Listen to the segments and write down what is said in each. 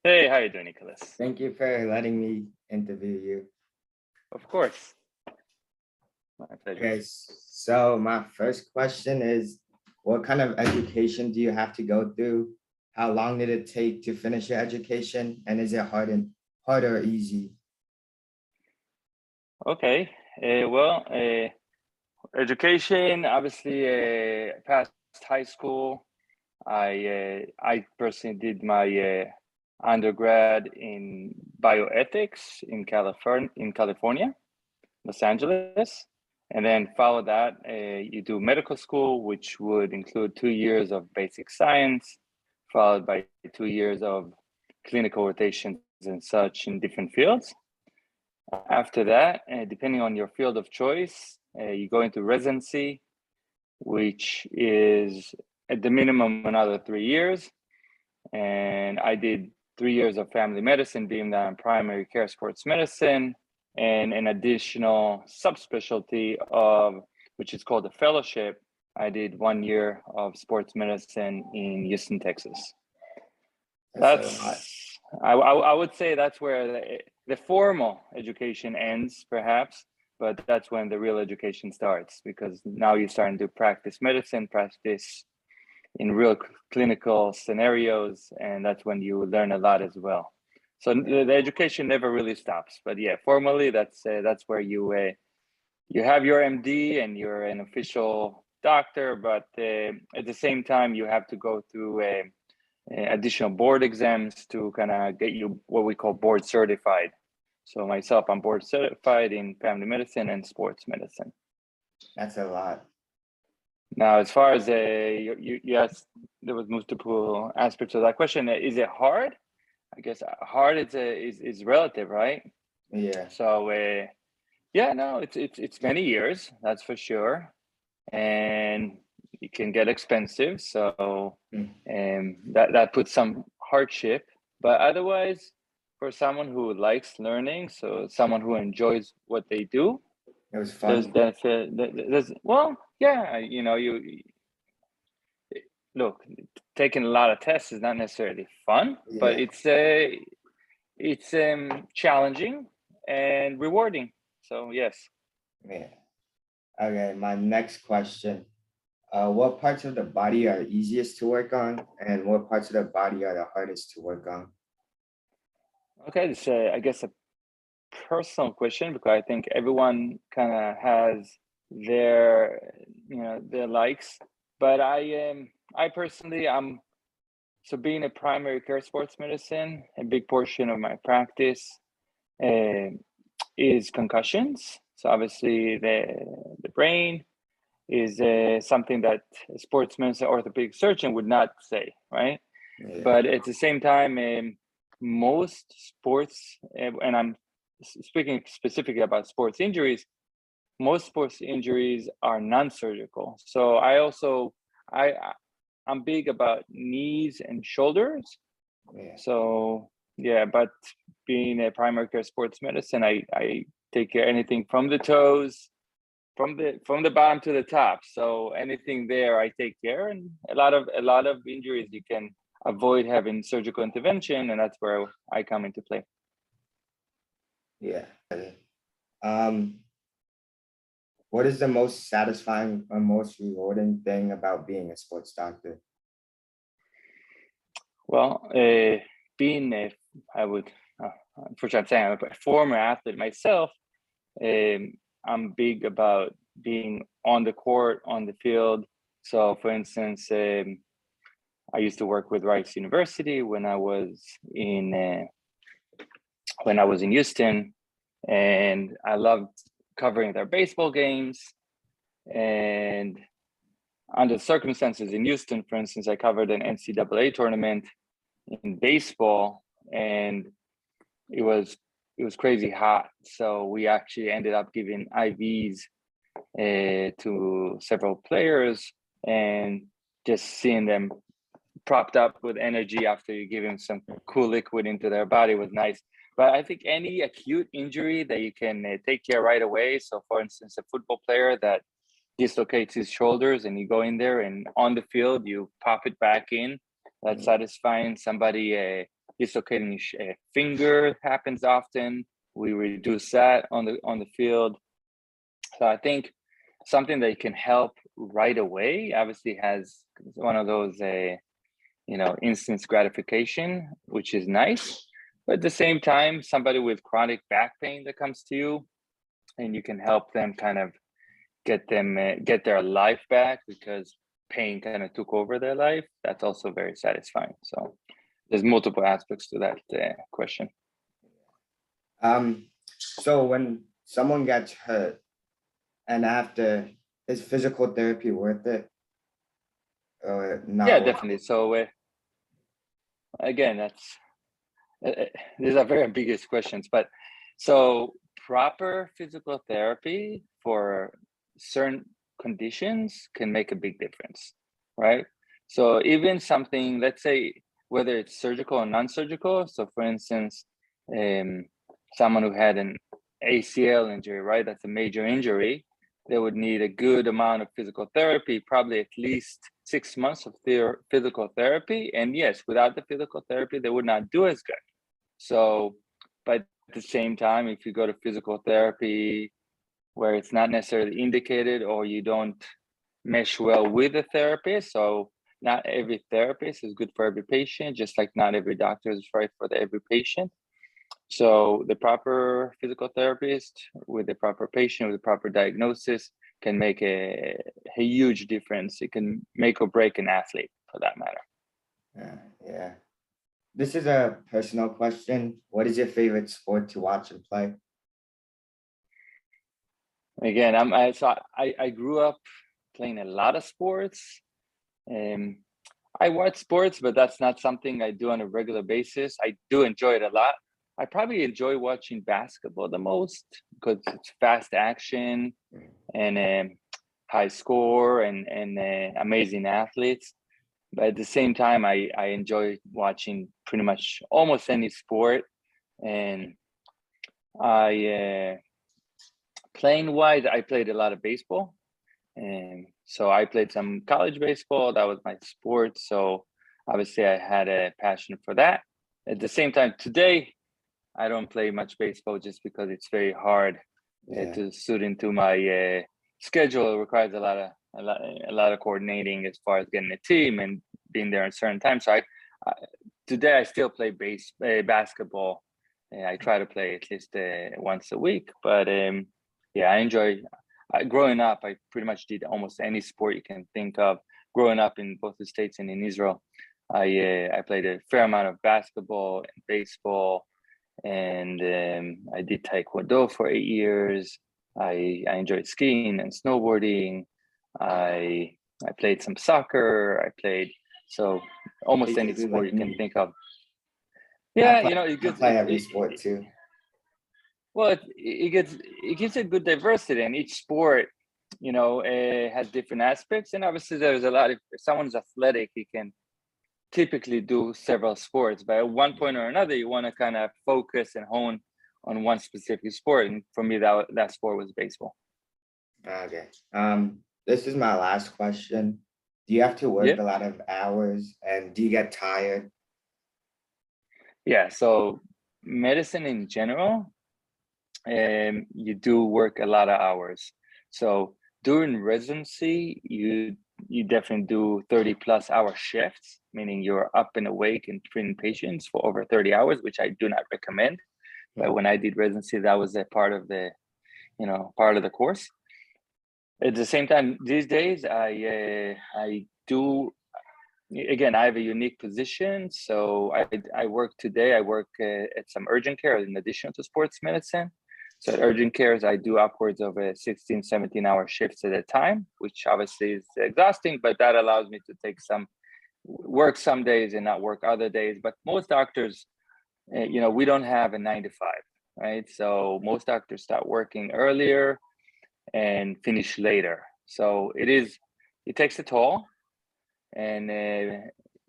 Hey, how you doing, Nicholas? Thank you for letting me interview you. Of course. My pleasure. Okay, so my first question is, what kind of education do you have to go through? How long did it take to finish your education? And is it hard or easy? Okay. Education, obviously, past high school. I personally did my undergrad in bioethics in California, Los Angeles. And then follow that, you do medical school, which would include 2 years of basic science, followed by 2 years of clinical rotations and such in different fields. After that, depending on your field of choice, you go into residency, which is at the minimum another 3 years. And I did 3 years of family medicine, being that I'm primary care sports medicine, and an additional subspecialty of, which is called a fellowship. I did 1 year of sports medicine in Houston, Texas. I would say that's where the formal education ends, perhaps, but that's when the real education starts, because now you're starting to practice medicine, practice in real clinical scenarios, and that's when you learn a lot as well. So the education never really stops. But yeah, formally, that's where you have your MD and you're an official doctor. But at the same time, you have to go through additional board exams to kind of get you what we call board certified. So myself, I'm board certified in family medicine and sports medicine. That's a lot. Now, as far as you asked, there was multiple aspects of that question. Is it hard? I guess hard is relative, right? Yeah. So yeah, no, it's many years, that's for sure, and it can get expensive. So that puts some hardship, but otherwise, for someone who likes learning, so someone who enjoys what they do, it was fun. Well, yeah, you look, taking a lot of tests is not necessarily fun, but it's challenging and rewarding. So yes. Yeah. Okay, my next question. What parts of the body are easiest to work on, and what parts of the body are the hardest to work on? Okay, it's I guess a personal question, because I think everyone kind of has their their likes, but I personally, so being a primary care sports medicine, a big portion of my practice is concussions. So obviously the brain is something that a sports medicine orthopedic surgeon would not say, right? Yeah. But at the same time, most sports, and I'm speaking specifically about sports injuries, most sports injuries are non-surgical. So I'm big about knees and shoulders. Yeah. So yeah, but being a primary care sports medicine, I take care anything from the toes, from the bottom to the top. So anything there, I take care, and a lot of injuries you can avoid having surgical intervention, and that's where I come into play. Yeah. What is the most satisfying or most rewarding thing about being a sports doctor? Well, being unfortunately, I'm saying I'm a former athlete myself. I'm big about being on the court, on the field. So, for instance, I used to work with Rice University when I was in Houston, and I loved covering their baseball games. And under circumstances in Houston, for instance, I covered an NCAA tournament in baseball, and it was crazy hot. So we actually ended up giving IVs to several players, and just seeing them propped up with energy after you give them some cool liquid into their body was nice. But I think any acute injury that you can take care right away. So for instance, a football player that dislocates his shoulders, and you go in there and on the field, you pop it back in. That's satisfying. Somebody dislocating finger happens often. We reduce that on the field. So I think something that can help right away obviously has one of those instant gratification, which is nice. But at the same time, somebody with chronic back pain that comes to you, and you can help them kind of get their life back because pain kind of took over their life. That's also very satisfying. So there's multiple aspects to that question. So when someone gets hurt and after, is physical therapy worth it or not? Yeah, definitely. So again, these are very ambiguous questions, but so proper physical therapy for certain conditions can make a big difference, right? So even something, let's say, whether it's surgical or non-surgical. So for instance, someone who had an ACL injury, right? That's a major injury. They would need a good amount of physical therapy, probably at least 6 months of physical therapy. And yes, without the physical therapy, they would not do as good. So, but at the same time, if you go to physical therapy where it's not necessarily indicated or you don't mesh well with the therapist, so not every therapist is good for every patient, just like not every doctor is right for every patient. So the proper physical therapist with the proper patient with the proper diagnosis can make a huge difference. It can make or break an athlete for that matter. Yeah. This is a personal question. What is your favorite sport to watch and play? Again, I grew up playing a lot of sports. I watch sports, but that's not something I do on a regular basis. I do enjoy it a lot. I probably enjoy watching basketball the most because it's fast action and high score and amazing athletes. But at the same time, I enjoy watching pretty much almost any sport. And playing wise, I played a lot of baseball. And so I played some college baseball. That was my sport. So obviously I had a passion for that. At the same time, today, I don't play much baseball just because it's very hard to suit into my schedule. It requires a lot of coordinating as far as getting a team and being there at certain times. So today I still play basketball. I try to play at least once a week. But yeah, I enjoy. Growing up, I pretty much did almost any sport you can think of. Growing up in both the States and in Israel, I played a fair amount of basketball and baseball. And I did Taekwondo for 8 years. I enjoyed skiing and snowboarding. I played some soccer. I played almost any sport you can think of. Yeah, I play every sport too. Well, it gives a good diversity, and each sport, has different aspects. And obviously, there's a lot. If someone's athletic, he can typically do several sports, but at one point or another you want to kind of focus and hone on one specific sport, and for me that sport was baseball. Okay. This is my last question. Do you have to work a lot of hours and do you get tired? Yeah, so medicine in general, you do work a lot of hours. So during residency you definitely do 30 plus hour shifts, meaning you're up and awake and treating patients for over 30 hours, which I do not recommend. But when I did residency, that was a part of the course. At the same time, these days, I do, again, I have a unique position. So I work today, I work at some urgent care in addition to sports medicine. So at urgent cares, I do upwards of 16, 17 hour shifts at a time, which obviously is exhausting, but that allows me to work some days and not work other days. But most doctors, we don't have a 9 to 5, right? So most doctors start working earlier and finish later. So it takes a toll, and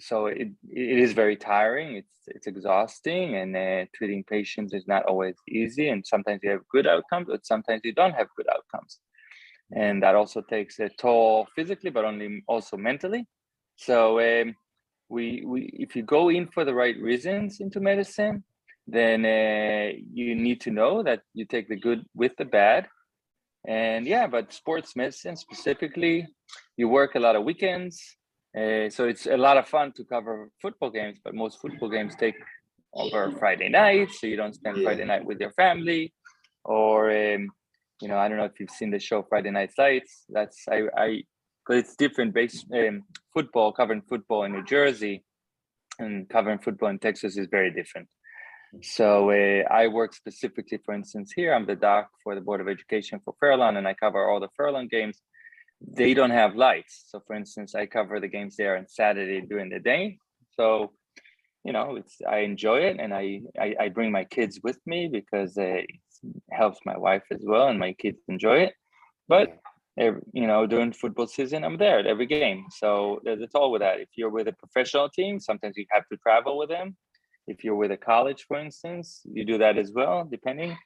so it is very tiring. It's exhausting, and treating patients is not always easy. And sometimes you have good outcomes, but sometimes you don't have good outcomes, and that also takes a toll physically, but also mentally. So we if you go in for the right reasons into medicine, then you need to know that you take the good with the bad. And yeah, but sports medicine specifically, you work a lot of weekends. So it's a lot of fun to cover football games, but most football games take over Friday night, so you don't spend Yeah. Friday night with your family. Or I don't know if you've seen the show Friday Night Lights. That's I but it's different. Football, covering football in New Jersey and covering football in Texas is very different. So I work specifically, for instance, here I'm the doc for the Board of Education for Fairlawn, and I cover all the Fairlawn games. They don't have lights, so for instance, I cover the games there on Saturday during the day. So I enjoy it, and I bring my kids with me because it helps my wife as well, and my kids enjoy it. But during football season, I'm there at every game. So it's all with that. If you're with a professional team, sometimes you have to travel with them. If you're with a college, for instance, you do that as well, depending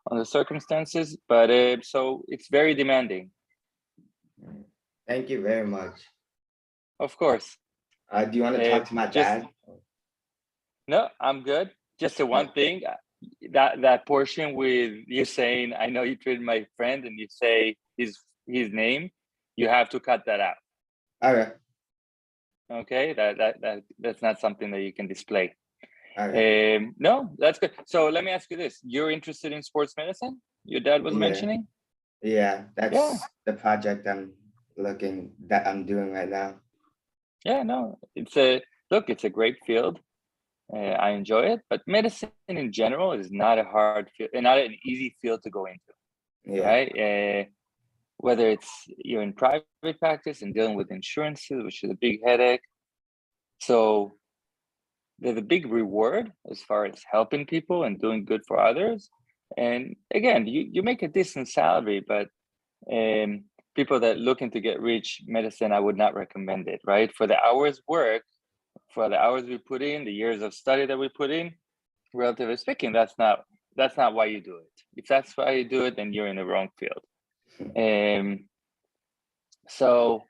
on the circumstances. But so it's very demanding. Thank you very much. Of course. Do you want to talk to my dad? No, I'm good. Just the one thing, that portion with you saying, I know you treated my friend, and you say his name, you have to cut that out. Okay. Okay, that's not something that you can display. Okay. No, that's good. So let me ask you this: you're interested in sports medicine? Your dad was mentioning. Yeah, that's the project I'm doing right now. Yeah, no, it's a great field. I enjoy it, but medicine in general is not a hard field, not an easy field to go into. Yeah. Right? Whether you're in private practice and dealing with insurances, which is a big headache. So there's a big reward as far as helping people and doing good for others. And again, you make a decent salary, but people that looking to get rich, medicine, I would not recommend it, right? For the hours work, for the hours we put in, the years of study that we put in, relatively speaking, that's not why you do it. If that's why you do it, then you're in the wrong field. So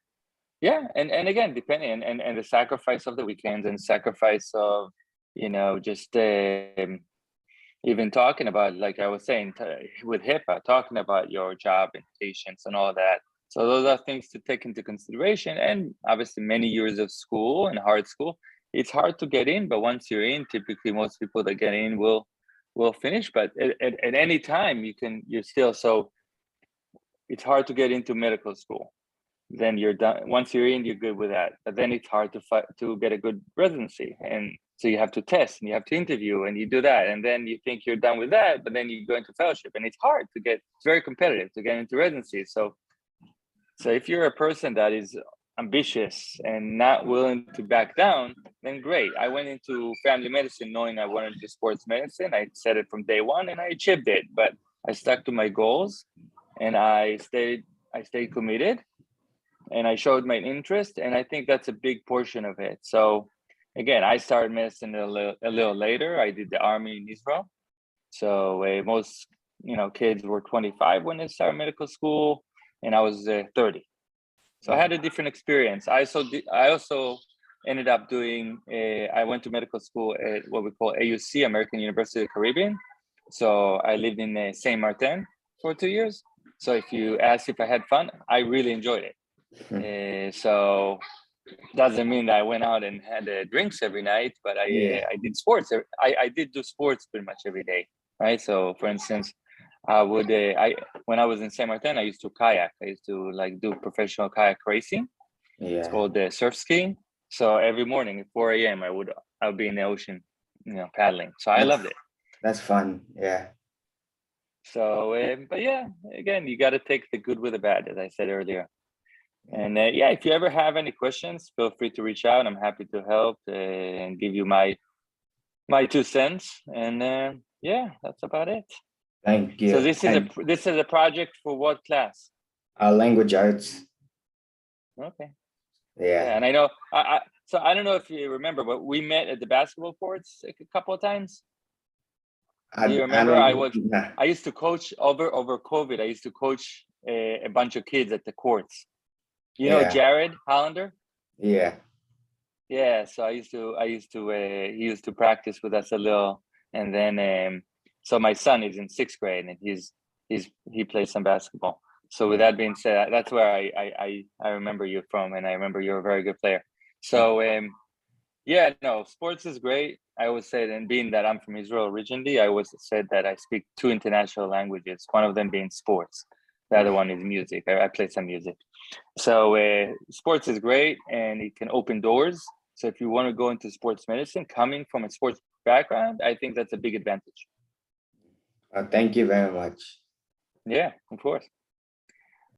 yeah, and again, depending and the sacrifice of the weekends and sacrifice of just even talking about, like I was saying, with HIPAA, talking about your job and patients and all that. So those are things to take into consideration, and obviously many years of school and hard school. It's hard to get in, but once you're in, typically most people that get in will finish. But at any time you're still, so it's hard to get into medical school. Then you're done. Once you're in, you're good with that. But then it's hard to get a good residency, and so you have to test and you have to interview and you do that, and then you think you're done with that, but then you go into fellowship, and it's hard to get. It's very competitive to get into residency. So if you're a person that is ambitious and not willing to back down, then great. I went into family medicine knowing I wanted to do sports medicine. I said it from day one, and I achieved it. But I stuck to my goals, and I stayed committed. And I showed my interest, and I think that's a big portion of it. So again, I started medicine a little later. I did the army in Israel. So most kids were 25 when they started medical school, and I was 30. So I had a different experience. I also ended up doing. I went to medical school at what we call AUC, American University of the Caribbean. So I lived in Saint Martin for 2 years. So if you ask if I had fun, I really enjoyed it. So doesn't mean that I went out and had drinks every night, but I did sports. I did do sports pretty much every day, right? So for instance, I would when I was in Saint Martin, I used to kayak. I used to do professional kayak racing. It's called surf skiing. So every morning at 4 a.m. I would be in the ocean, paddling. So I loved it. That's fun. Yeah. So, but yeah, again, you got to take the good with the bad, as I said earlier. And if you ever have any questions, feel free to reach out. I'm happy to help and give you my 2 cents. And that's about it. Thank you. So this is a project for what class? Language arts. Okay. Yeah. And I know so I don't know if you remember, but we met at the basketball courts a couple of times. Do you remember? I used to coach over COVID. I used to coach a bunch of kids at the courts. You know Jared Hollander? Yeah. Yeah, so he used to practice with us a little, and then so my son is in sixth grade, and he plays some basketball. So with that being said, that's where I remember you from, and I remember you're a very good player. So yeah, no, sports is great. I always say, and being that I'm from Israel originally, I always said that I speak two international languages. One of them being sports, the other one is music. I play some music. So sports is great, and it can open doors. So if you want to go into sports medicine, coming from a sports background, I think that's a big advantage. Thank you very much. Yeah, of course.